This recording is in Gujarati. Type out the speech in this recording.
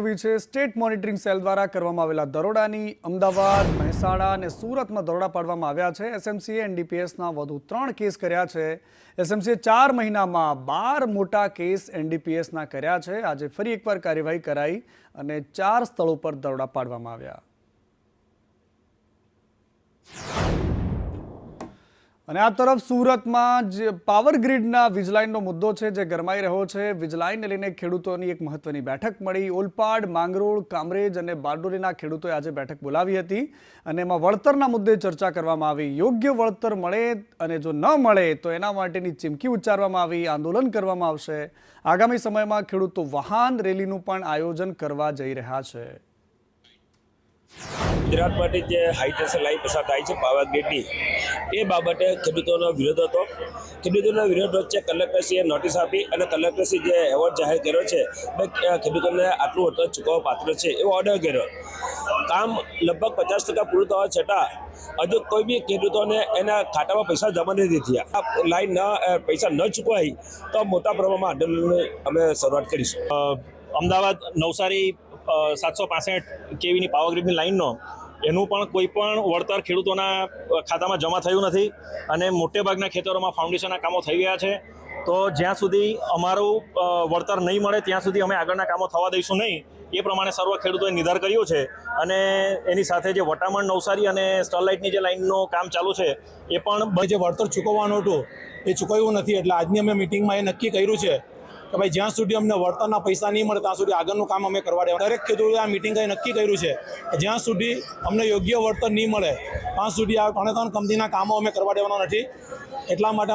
કરવી છે। સ્ટેટ મોનિટરિંગ સેલ દ્વારા કરવામાં આવેલા દરોડાની અમદાવાદ, મહેસાણા અને સુરતમાં દરોડા પાડવામાં આવ્યા છે। એસએમસીએ એનડીપીએસના વધુ 3 કેસ કર્યા છે। એસએમસીએ 4 મહિનામાં 12 મોટા કેસ એનડીપીએસના કર્યા છે। આજે ફરી એકવાર કાર્યવાહી કરાઈ અને 4 સ્થળો પર દરોડા પાડવામાં આવ્યા। અને આ તરફ સુરતમાં જે પાવર ગ્રીડના વીજલાઇનનો મુદ્દો છે જે ગરમાઈ રહ્યો છે। વીજલાઇનને લઈને ખેડૂતોની એક મહત્વની બેઠક મળી। ઓલપાડ, માંગરોળ, કામરેજ અને બારડોલીના ખેડૂતોએ આજે બેઠક બોલાવી હતી અને એમાં વળતરના મુદ્દે ચર્ચા કરવામાં આવી। યોગ્ય વળતર મળે અને જો ન મળે તો એના માટેની ચીમકી ઉચ્ચારવામાં આવી। આંદોલન કરવામાં આવશે। આગામી સમયમાં ખેડૂતો વાહન રેલીનું પણ આયોજન કરવા જઈ રહ્યા છે। ગુજરાત માટે જે હાઈ ટેન્શન લાઈન પસાર થાય છે પાવર ગ્રીડની, એ બાબતે ખેડૂતોનો વિરોધ હતો। ખેડૂતોના વિરોધ વચ્ચે કલેક્ટરશ્રીએ નોટિસ આપી અને કલેક્ટરશ્રી જે એવોર્ડ જાહેર કર્યો છે ખેડૂતોને આટલું વળતર ચૂકવવા પાત્ર છે એવો ઓર્ડર કર્યો। કામ લગભગ 50% પૂરું થવા છતાં હજુ કોઈ બી ખેડૂતોને એના ખાતામાં પૈસા જમા નથી થયા। આ લાઈન પૈસા ન ચૂકવાય તો મોટા પ્રમાણમાં આંદોલનની અમે શરૂઆત કરીશું। અમદાવાદ નવસારી 765 કેવીની પાવર ગ્રીડની લાઇનનો એનું પણ કોઈ પણ વળતર ખેડૂતોના ખાતામાં જમા થયું નથી અને મોટેભાગના ખેતરોમાં ફાઉન્ડેશનના કામો થઈ ગયા છે। તો જ્યાં સુધી અમારું વળતર નહીં મળે ત્યાં સુધી અમે આગળના કામો થવા દઈશું નહીં, એ પ્રમાણે સર્વ ખેડૂતોએ નિર્ધાર કર્યો છે। અને એની સાથે જે વટામણ, નવસારી અને સ્ટરલાઇટની જે લાઇનનું કામ ચાલુ છે એ પણ જે વળતર ચૂકવવાનું હતું એ ચૂકવ્યું નથી। એટલે આજની અમે મિટિંગમાં એ નક્કી કર્યું છે કે ભાઈ જ્યાં સુધી અમને વળતરના પૈસા નહીં મળે ત્યાં સુધી આગળનું કામ અમે કરવા દેવા। દરેક ખેડૂતોએ આ મિટિંગે નક્કી કર્યું છે કે જ્યાં સુધી અમને યોગ્ય વળતર નહીં મળે ત્યાં સુધી આ 3 કંપનીના કામો અમે કરવા દેવાના નથી। એટલા માટે